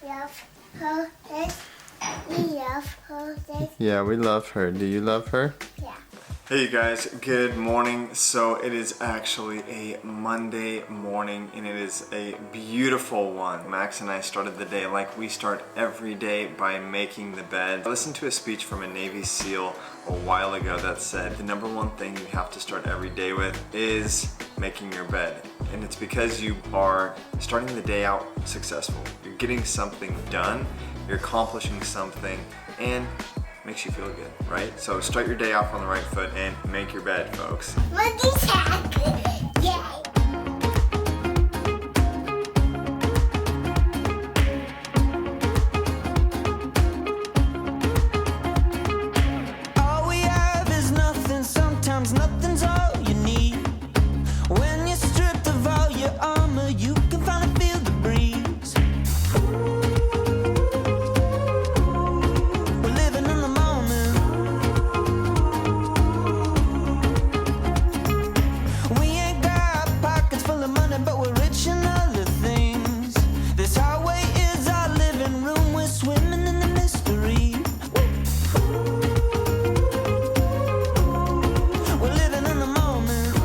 love her. We love her. Yeah, we love her. Do you love her? Yeah. Hey you guys, good morning. So it is actually a Monday morning and it is a beautiful one. Max and I started the day like we start every day by making the bed. I listened to a speech from a Navy SEAL a while ago that said the number one thing you have to start every day with is making your bed. And it's because you are starting the day out successful. You're getting something done, you're accomplishing something, and makes you feel good, right? So start your day off on the right foot and make your bed, folks. Monkey sack. Yay. All we have is nothing, sometimes nothing's all you need. When you're stripped of all your armor, you can finally feel the breeze. We're living in the moment. We ain't got pockets full of money, but we're rich in other things. This highway is our living room, we're swimming in the mystery. We're living in the moment.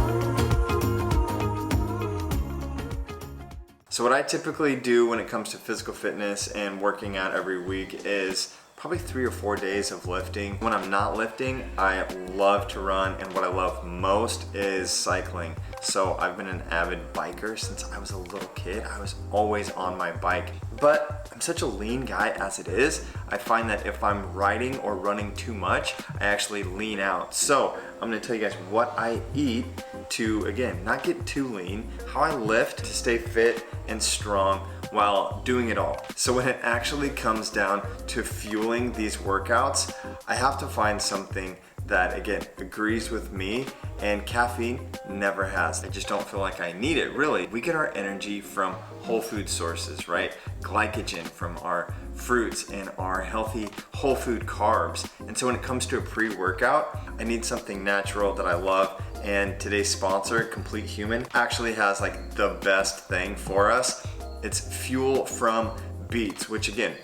So what I typically do when it comes to physical fitness and working out every week is probably 3 or 4 days of lifting. When I'm not lifting, I love to run, and what I love most is cycling. So I've been an avid biker since I was a little kid. I was always on my bike. But I'm such a lean guy as it is, I find that if I'm riding or running too much, I actually lean out. So I'm gonna tell you guys what I eat to, again, not get too lean, how I lift to stay fit and strong while doing it all. So when it actually comes down to fueling these workouts, I have to find something that, again, agrees with me, and caffeine never has. I just don't feel like I need it, really. We get our energy from whole food sources, right? Glycogen from our fruits and our healthy whole food carbs. And so when it comes to a pre-workout, I need something natural that I love. And today's sponsor, Complete Human, actually has like the best thing for us. It's fuel from beets, which again,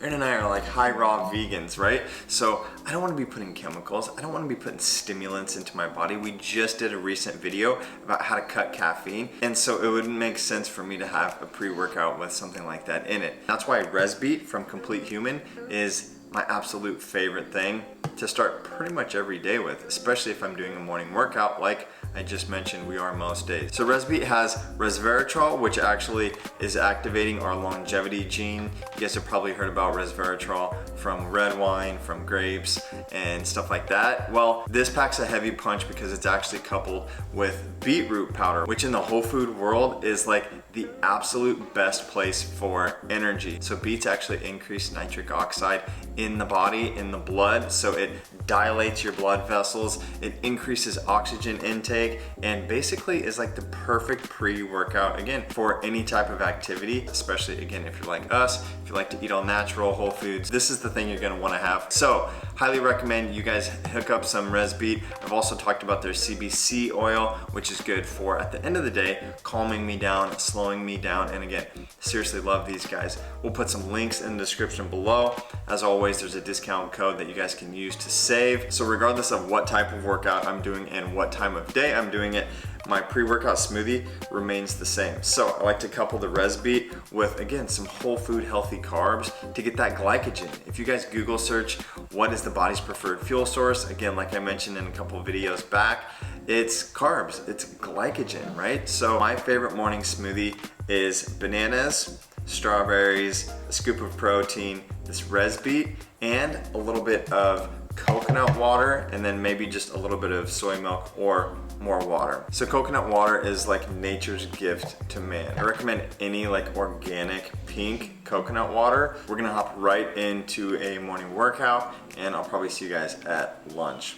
Erin and I are like high raw vegans, right? So I don't want to be putting chemicals. I don't want to be putting stimulants into my body. We just did a recent video about how to cut caffeine. And so it wouldn't make sense for me to have a pre-workout with something like that in it. That's why Resbeet from Complete Human is my absolute favorite thing to start pretty much every day with, especially if I'm doing a morning workout like I just mentioned we are most days. So Resbeet has resveratrol, which actually is activating our longevity gene. You guys have probably heard about resveratrol from red wine, from grapes, and stuff like that. Well, this packs a heavy punch because it's actually coupled with beetroot powder, which in the whole food world is like the absolute best place for energy. So beets actually increase nitric oxide in the body, in the blood, so it dilates your blood vessels, it increases oxygen intake, and basically is like the perfect pre-workout, again, for any type of activity, especially again, if you're like us, if you like to eat all natural, whole foods, this is the thing you're gonna wanna have. So, highly recommend you guys hook up some Resbeet. I've also talked about their CBC oil, which is good for, at the end of the day, calming me down, slowing me down, and again, seriously love these guys. We'll put some links in the description below. As always, there's a discount code that you guys can use to save. So regardless of what type of workout I'm doing and what time of day I'm doing it, my pre-workout smoothie remains the same. So I like to couple the Resbeet with, again, some whole food healthy carbs to get that glycogen. If you guys Google search what is the body's preferred fuel source, again, like I mentioned in a couple of videos back, it's carbs, it's glycogen, right? So my favorite morning smoothie is bananas, strawberries, a scoop of protein, this Resbeet, and a little bit of coconut water, and then maybe just a little bit of soy milk or more water. So coconut water is like nature's gift to man. I recommend any like organic pink coconut water. We're gonna hop right into a morning workout, and I'll probably see you guys at lunch.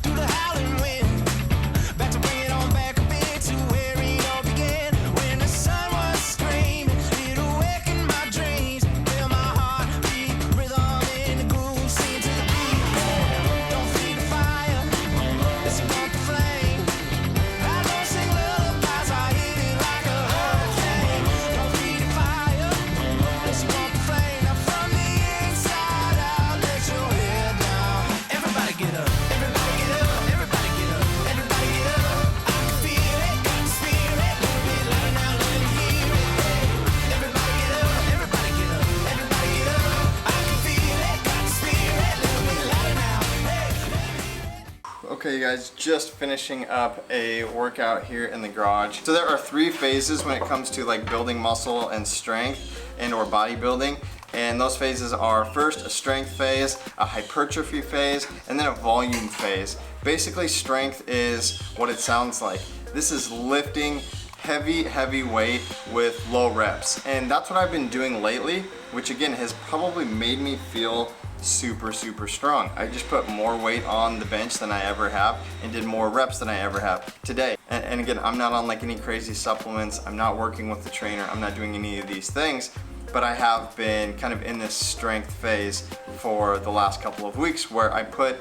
Through the howling wind, back to bring it on back a bit to where it all began. guys, just finishing up a workout here in the garage. So there are 3 phases when it comes to like building muscle and strength and or bodybuilding. And those phases are first a strength phase, a hypertrophy phase, and then a volume phase. Basically, strength is what it sounds like. This is lifting heavy weight with low reps. And that's what I've been doing lately, which again has probably made me feel super strong. I just put more weight on the bench than I ever have and did more reps than I ever have today. And again, I'm not on like any crazy supplements. I'm not working with the trainer. I'm not doing any of these things. But I have been kind of in this strength phase for the last couple of weeks where I put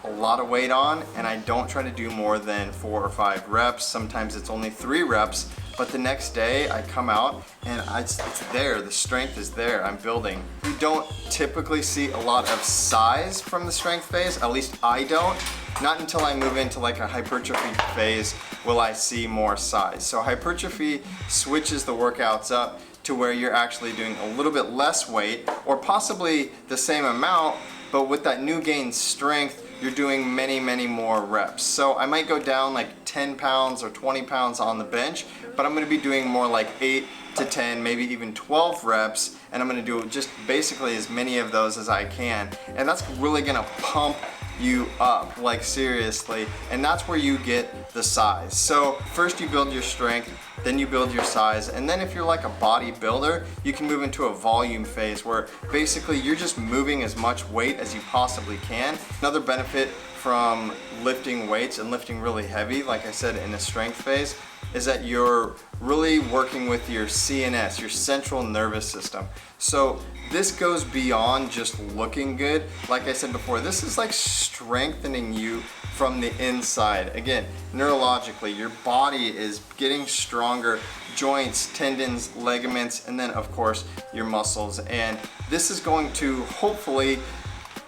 a lot of weight on and I don't try to do more than 4 or 5 reps. Sometimes it's only 3 reps, but the next day I come out and it's there, the strength is there, I'm building. You don't typically see a lot of size from the strength phase, at least I don't. Not until I move into like a hypertrophy phase will I see more size. So hypertrophy switches the workouts up to where you're actually doing a little bit less weight or possibly the same amount, but with that new gained strength, you're doing many more reps. So I might go down like 10 pounds or 20 pounds on the bench, but I'm gonna be doing more like 8 to 10, maybe even 12 reps, and I'm gonna do just basically as many of those as I can. And that's really gonna pump you up, like seriously, and that's where you get the size. So first you build your strength, then you build your size, and then if you're like a bodybuilder, you can move into a volume phase where basically you're just moving as much weight as you possibly can. Another benefit from lifting weights and lifting really heavy, like I said in the strength phase, is that you're really working with your CNS, your central nervous system. So this goes beyond just looking good. Like I said before, this is like strengthening you from the inside. Again, neurologically, your body is getting stronger, joints, tendons, ligaments, and then of course your muscles. And this is going to hopefully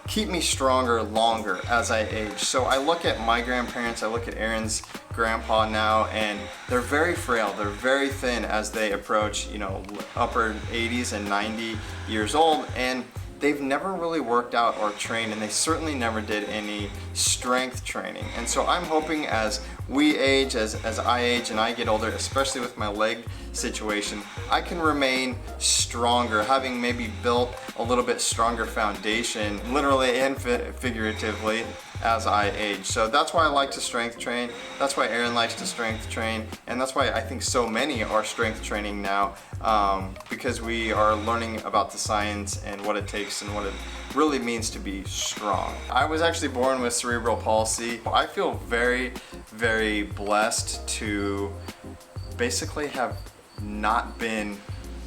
keep me stronger longer as I age. So I look at my grandparents, I look at Aaron's grandpa now, and they're very frail, they're very thin as they approach, you know, upper 80s and 90 years old, and they've never really worked out or trained, and they certainly never did any strength training. And so I'm hoping as we age, as I age and I get older, especially with my leg situation, I can remain stronger, having maybe built a little bit stronger foundation, literally and figuratively, as I age. So that's why I like to strength train, that's why Aaron likes to strength train, and that's why I think so many are strength training now, because we are learning about the science and what it takes and what it really means to be strong. I was actually born with cerebral palsy. I feel very blessed to basically have not been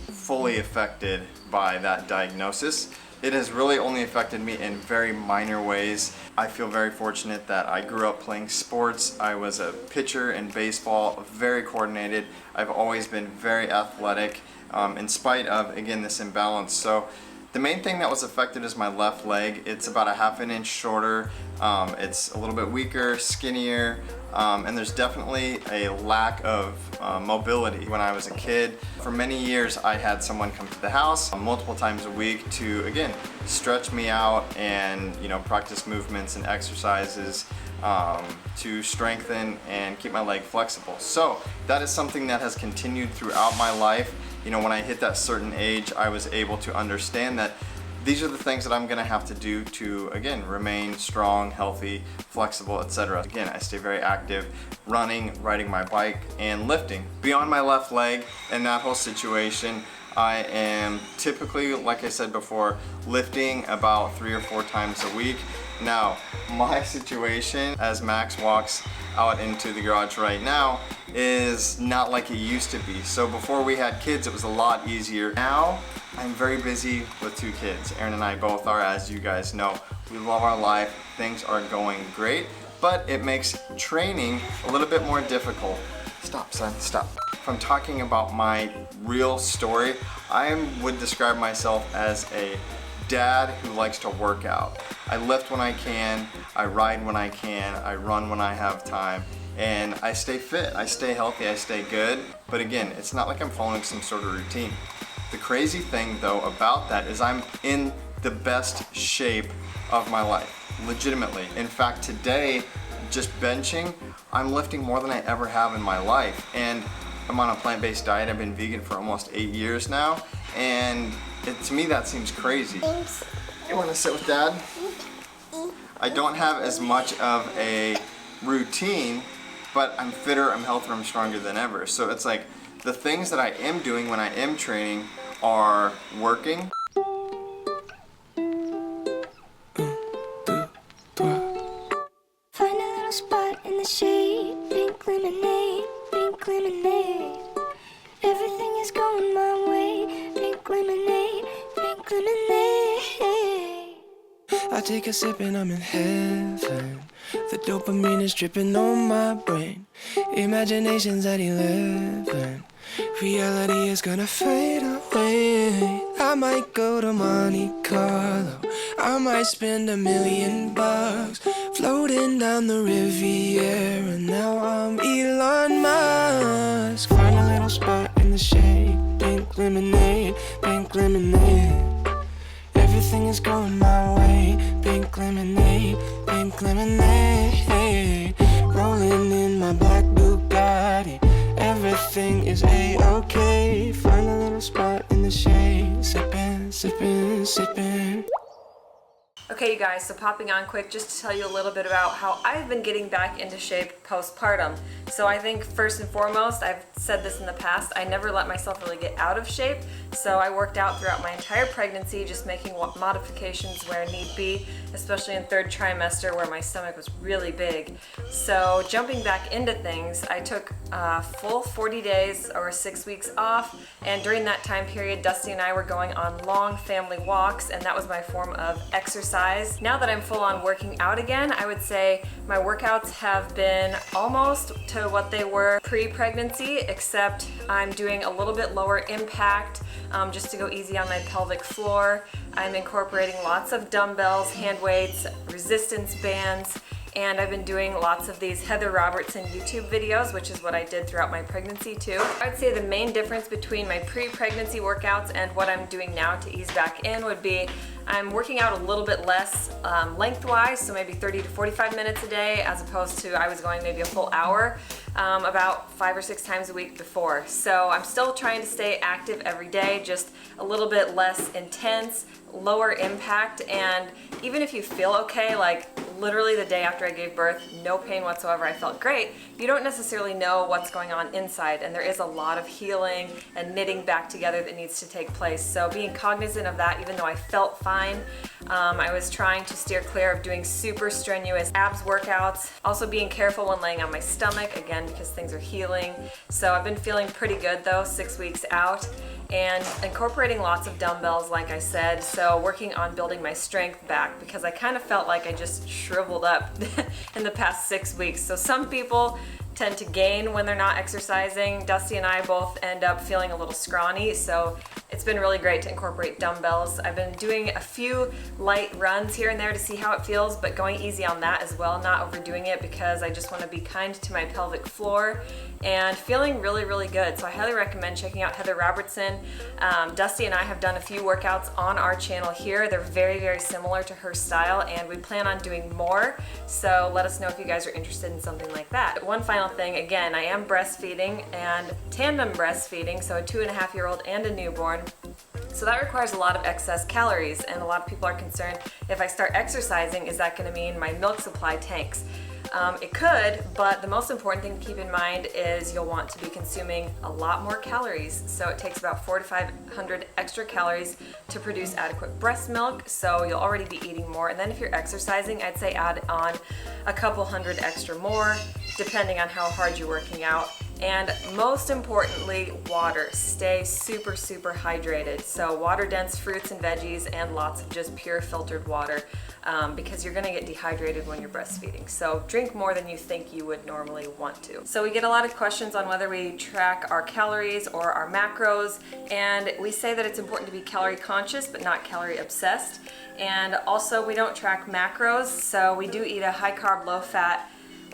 fully affected by that diagnosis. It has really only affected me in very minor ways. I feel very fortunate that I grew up playing sports. I was a pitcher in baseball, very coordinated. I've always been very athletic, in spite of, again, this imbalance. So the main thing that was affected is my left leg. It's about a half an inch shorter. It's a little bit weaker, skinnier, and there's definitely a lack of mobility. When I was a kid, for many years I had someone come to the house multiple times a week to, again, stretch me out and, you know, practice movements and exercises to strengthen and keep my leg flexible. So that is something that has continued throughout my life. You know, when I hit that certain age, I was able to understand that these are the things that I'm gonna have to do to, again, remain strong, healthy, flexible, etc. Again, I stay very active, running, riding my bike, and lifting. Beyond my left leg and that whole situation, I am typically, like I said before, lifting about 3 or 4 times a week. Now, my situation, as Max walks out into the garage right now, is not like it used to be. So before we had kids, it was a lot easier. Now, I'm very busy with 2 kids. Aaron and I both are, as you guys know. We love our life, things are going great, but it makes training a little bit more difficult. Stop, son, stop. If I'm talking about my real story, I would describe myself as a dad who likes to work out. I lift when I can, I ride when I can, I run when I have time, and I stay fit, I stay healthy, I stay good. But again, it's not like I'm following some sort of routine. The crazy thing though about that is I'm in the best shape of my life, legitimately. In fact, today, just benching, I'm lifting more than I ever have in my life. And I'm on a plant-based diet. I've been vegan for almost 8 years now. And to me, that seems crazy. Thanks. You want to sit with Dad? I don't have as much of a routine, but I'm fitter, I'm healthier, I'm stronger than ever. So it's like the things that I am doing when I am training are working. Find a little spot in the shade, pink lemonade, pink lemonade. Everything is going my way, pink lemonade, pink lemonade. I take a sip and I'm in heaven. The dopamine is dripping on my brain. Imagination's at 11. Reality is gonna fade away. I might go to Monte Carlo. I might spend $1 million floating down the Riviera. Now I'm Elon Musk. Find a little spot in the shade, pink lemonade, pink lemonade. Everything is going my way, pink lemonade, pink lemonade. Rolling in my black Bugatti, everything is A-okay. Find a little spot in the shade, sipping, sipping, sipping. Okay, you guys, so popping on quick just to tell you a little bit about how I've been getting back into shape postpartum. So I think first and foremost, I've said this in the past, I never let myself really get out of shape. So I worked out throughout my entire pregnancy, just making modifications where need be, especially in 3rd trimester where my stomach was really big. So jumping back into things, I took a full 40 days or 6 weeks off, and during that time period, Dusty and I were going on long family walks, and that was my form of exercise. Now that I'm full on working out again, I would say my workouts have been almost to what they were pre-pregnancy, except I'm doing a little bit lower impact, just to go easy on my pelvic floor. I'm incorporating lots of dumbbells, hand weights, resistance bands, and I've been doing lots of these Heather Robertson YouTube videos, which is what I did throughout my pregnancy too. I'd say the main difference between my pre-pregnancy workouts and what I'm doing now to ease back in would be I'm working out a little bit less lengthwise, so maybe 30 to 45 minutes a day, as opposed to I was going maybe a full hour about 5 or 6 times a week before. So I'm still trying to stay active every day, just a little bit less intense, lower impact, and even if you feel okay, like literally the day after I gave birth, no pain whatsoever, I felt great, you don't necessarily know what's going on inside, and there is a lot of healing and knitting back together that needs to take place. So being cognizant of that, even though I felt fine, I was trying to steer clear of doing super strenuous abs workouts. Also being careful when laying on my stomach, again, because things are healing. So I've been feeling pretty good though, 6 weeks out, and incorporating lots of dumbbells, like I said. So working on building my strength back, because I kind of felt like I just shriveled up in the past 6 weeks. So some people tend to gain when they're not exercising. Dusty and I both end up feeling a little scrawny, so it's been really great to incorporate dumbbells. I've been doing a few light runs here and there to see how it feels, but going easy on that as well, not overdoing it, because I just want to be kind to my pelvic floor, and feeling really, really good. So I highly recommend checking out Heather Robertson. Dusty and I have done a few workouts on our channel here. They're very, very similar to her style, and we plan on doing more. So let us know if you guys are interested in something like that. One final thing, again, I am breastfeeding and tandem breastfeeding, so a 2.5-year-old and a newborn. So that requires a lot of excess calories, and a lot of people are concerned, if I start exercising, is that going to mean my milk supply tanks? It could, but the most important thing to keep in mind is you'll want to be consuming a lot more calories. So it takes about 400 to 500 extra calories to produce adequate breast milk, so you'll already be eating more. And then if you're exercising, I'd say add on a couple hundred extra more, depending on how hard you're working out. And most importantly, water. Stay super, super hydrated. So water-dense fruits and veggies, and lots of just pure filtered water, because you're gonna get dehydrated when you're breastfeeding. So drink more than you think you would normally want to. So we get a lot of questions on whether we track our calories or our macros, and we say that it's important to be calorie conscious but not calorie obsessed. And also we don't track macros, so we do eat a high carb, low fat,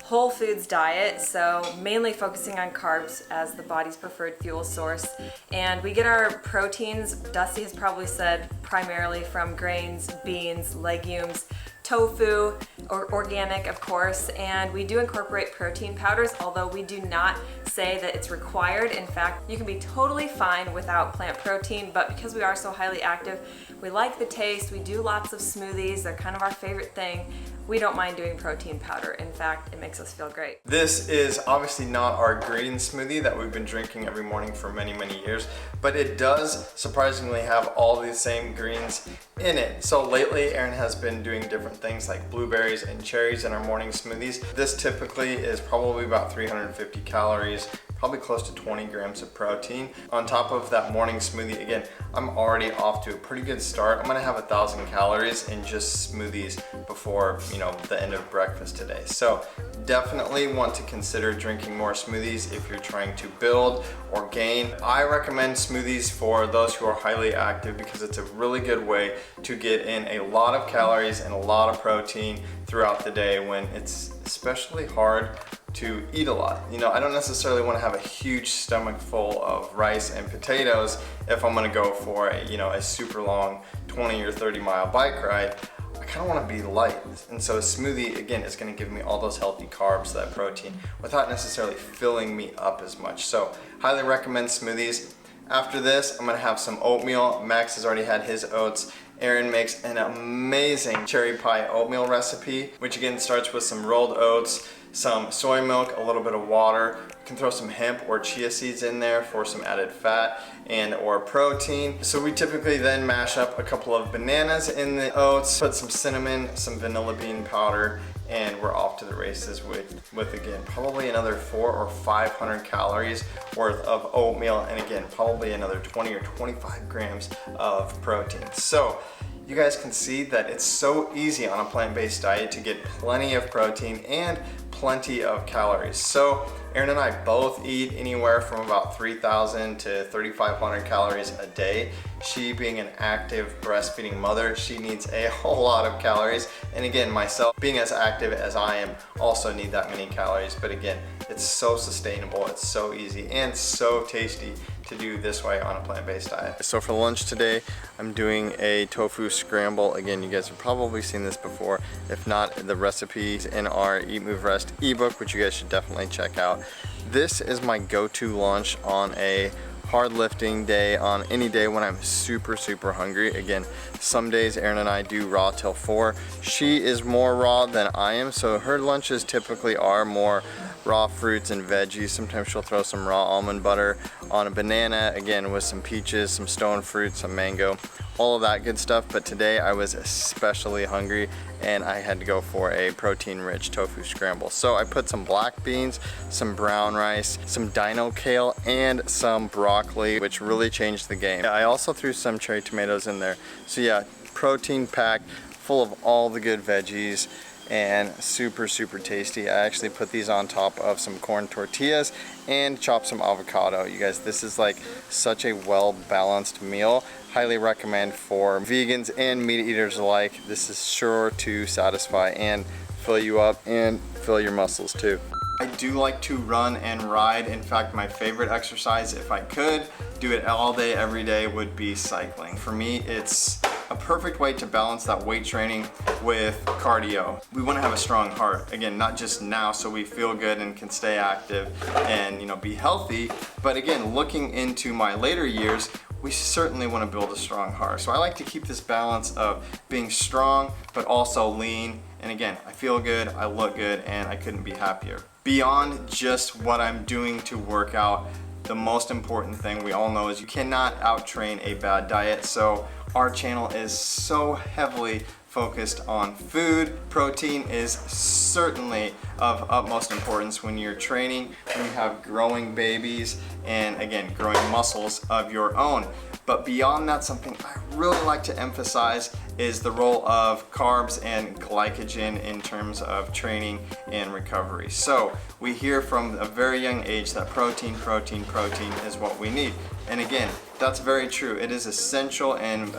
whole foods diet, so mainly focusing on carbs as the body's preferred fuel source. And we get our proteins, Dusty has probably said, primarily from grains, beans, legumes, tofu, or organic of course, and we do incorporate protein powders, although we do not say that it's required. In fact, you can be totally fine without plant protein, but because we are so highly active, we like the taste, we do lots of smoothies, they're kind of our favorite thing. We don't mind doing protein powder. In fact, it makes us feel great. This is obviously not our green smoothie that we've been drinking every morning for many, many years, but it does surprisingly have all the same greens in it. So lately, Erin has been doing different things like blueberries and cherries in our morning smoothies. This typically is probably about 350 calories, probably close to 20 grams of protein. On top of that morning smoothie, again, I'm already off to a pretty good start. I'm gonna have 1,000 calories in just smoothies before, the end of breakfast today. So definitely want to consider drinking more smoothies if you're trying to build or gain. I recommend smoothies for those who are highly active because it's a really good way to get in a lot of calories and a lot of protein throughout the day when it's especially hard to eat a lot. I don't necessarily want to have a huge stomach full of rice and potatoes if I'm going to go for a super long 20 or 30 mile bike ride. I kind of want to be light, and so a smoothie again is going to give me all those healthy carbs, that protein, without necessarily filling me up as much. So highly recommend smoothies. After this, I'm going to have some oatmeal. Max has already had his oats. Erin makes an amazing cherry pie oatmeal recipe, which again starts with some rolled oats, some soy milk, a little bit of water. You can throw some hemp or chia seeds in there for some added fat and or protein. So we typically then mash up a couple of bananas in the oats, put some cinnamon, some vanilla bean powder, and we're off to the races with again, probably another 400 or 500 calories worth of oatmeal, and again, probably another 20 or 25 grams of protein. So you guys can see that it's so easy on a plant-based diet to get plenty of protein and plenty of calories. So Erin and I both eat anywhere from about 3,000 to 3,500 calories a day. She being an active breastfeeding mother, she needs a whole lot of calories. And again, myself being as active as I am also need that many calories. But again, it's so sustainable, it's so easy, and so tasty to do this way on a plant-based diet. So for lunch today, I'm doing a tofu scramble. Again, you guys have probably seen this before. If not, the recipe's in our EatMoveRest ebook, which you guys should definitely check out. This is my go-to lunch on a hard lifting day, on any day when I'm super hungry. Again, some days Erin and I do raw till 4. She is more raw than I am, so her lunches typically are more raw fruits and veggies. Sometimes she'll throw some raw almond butter on a banana, again with some peaches, some stone fruit, some mango, all of that good stuff. But today I was especially hungry and I had to go for a protein-rich tofu scramble. So I put some black beans, some brown rice, some dino kale, and some broccoli, which really changed the game. I also threw some cherry tomatoes in there. So yeah, protein packed, full of all the good veggies, and super tasty. I actually put these on top of some corn tortillas and chopped some avocado. You guys, this is like such a well-balanced meal. Highly recommend for vegans and meat eaters alike. This is sure to satisfy and fill you up and fill your muscles too. I do like to run and ride. In fact, my favorite exercise, if I could do it all day, every day, would be cycling. For me, it's a perfect way to balance that weight training with cardio. We want to have a strong heart. Again, not just now so we feel good and can stay active and be healthy, but again, looking into my later years, we certainly want to build a strong heart. So I like to keep this balance of being strong, but also lean. And again, I feel good, I look good, and I couldn't be happier. Beyond just what I'm doing to work out, the most important thing we all know is you cannot out-train a bad diet. So our channel is so heavily focused on food. Protein is certainly of utmost importance when you're training, when you have growing babies, and again, growing muscles of your own. But beyond that, something I really like to emphasize is the role of carbs and glycogen in terms of training and recovery. So we hear from a very young age that protein is what we need. And again, that's very true. It is essential and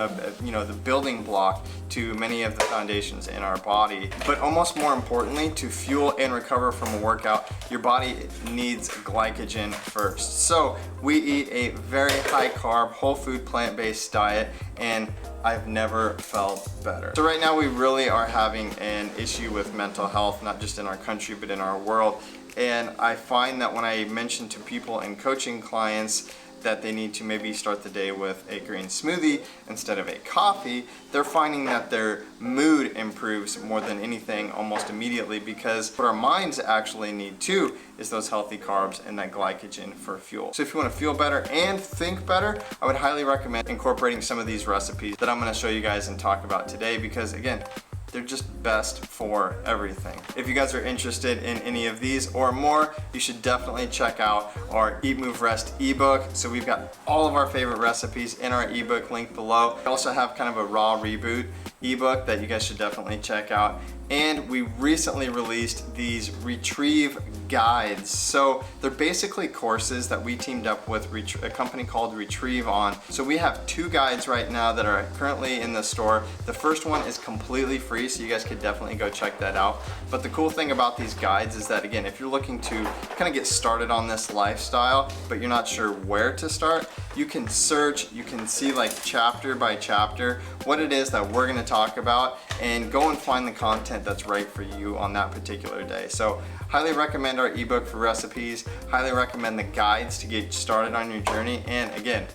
you know, the building block to many of the foundations in our body. But almost more importantly, to fuel and recover from a workout, your body needs glycogen first. So we eat a very high carb, whole food, plant-based diet, and I've never felt better. So right now we really are having an issue with mental health, not just in our country, but in our world. And I find that when I mention to people and coaching clients that they need to maybe start the day with a green smoothie instead of a coffee, they're finding that their mood improves more than anything almost immediately, because what our minds actually need too is those healthy carbs and that glycogen for fuel. So if you want to feel better and think better, I would highly recommend incorporating some of these recipes that I'm going to show you guys and talk about today, because again, they're just best for everything. If you guys are interested in any of these or more, you should definitely check out our EatMoveRest ebook. So we've got all of our favorite recipes in our ebook linked below. We also have kind of a raw reboot ebook that you guys should definitely check out. And we recently released these retrieve guides. So they're basically courses that we teamed up with a company called Retrieve on. So we have 2 guides right now that are currently in the store. The first one is completely free, so you guys could definitely go check that out. But the cool thing about these guides is that, again, if you're looking to kind of get started on this lifestyle, but you're not sure where to start, you can search, you can see like chapter by chapter what it is that we're gonna talk about, and go and find the content that's right for you on that particular day. So highly recommend our ebook for recipes, highly recommend the guides to get started on your journey, and again,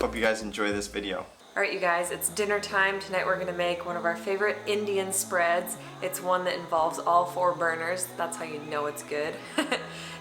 hope you guys enjoy this video. All right, you guys, it's dinner time. Tonight we're gonna make one of our favorite Indian spreads. It's one that involves all 4 burners. That's how you know it's good.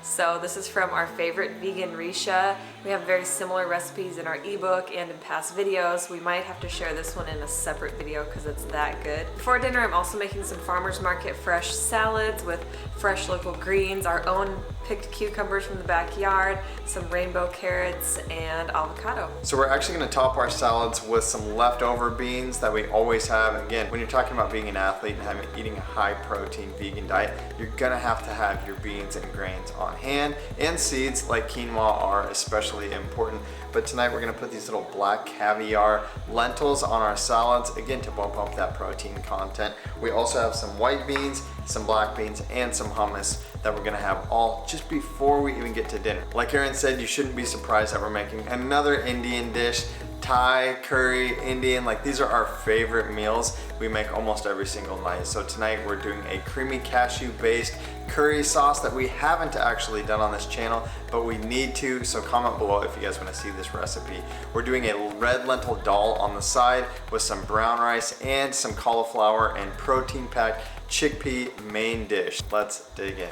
So this is from our favorite vegan Risha. We have very similar recipes in our ebook and in past videos. We might have to share this one in a separate video because it's that good. For dinner, I'm also making some farmers market fresh salads with fresh local greens, our own picked cucumbers from the backyard, some rainbow carrots, and avocado. So we're actually gonna top our salads with some leftover beans that we always have. Again, when you're talking about being an athlete and eating a high protein vegan diet, you're gonna have to have your beans and grains on hand, and seeds like quinoa are especially important. But tonight we're gonna put these little black caviar lentils on our salads, again to bump up that protein content. We also have some white beans, some black beans, and some hummus that we're gonna have all just before we even get to dinner. Like Erin said, you shouldn't be surprised that we're making another Indian dish. Thai, curry, Indian, like these are our favorite meals we make almost every single night. So tonight we're doing a creamy cashew based curry sauce that we haven't actually done on this channel, but we need to, so comment below if you guys want to see this recipe. We're doing a red lentil dal on the side with some brown rice and some cauliflower and protein packed chickpea main dish. Let's dig in.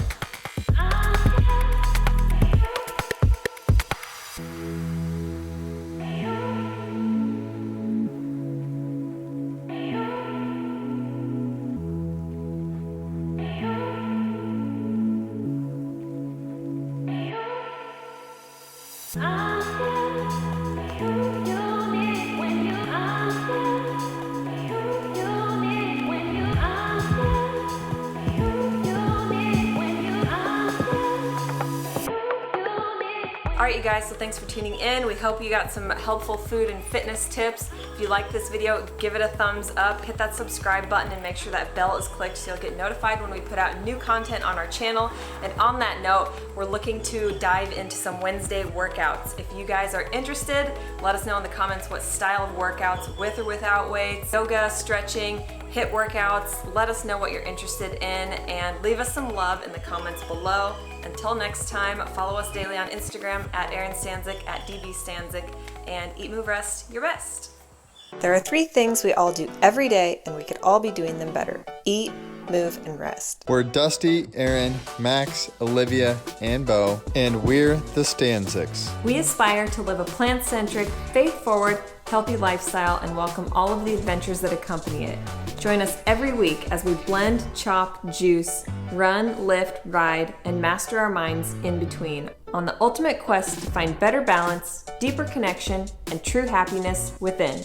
Alright you guys, so thanks for tuning in. We hope you got some helpful food and fitness tips. If you like this video, give it a thumbs up, hit that subscribe button, and make sure that bell is clicked so you'll get notified when we put out new content on our channel. And on that note, we're looking to dive into some Wednesday workouts. If you guys are interested, let us know in the comments what style of workouts, with or without weights, yoga, stretching, HIIT workouts. Let us know what you're interested in and leave us some love in the comments below. Until next time, follow us daily on Instagram at Erin Stanzik, at DB Stanzik, and EatMoveRest, your best. There are 3 things we all do every day, and we could all be doing them better. Eat, move, and rest. We're Dusty, Erin, Max, Olivia, and Bo, and we're the Stanziks. We aspire to live a plant-centric, faith-forward, healthy lifestyle and welcome all of the adventures that accompany it. Join us every week as we blend, chop, juice, run, lift, ride, and master our minds in between on the ultimate quest to find better balance, deeper connection, and true happiness within.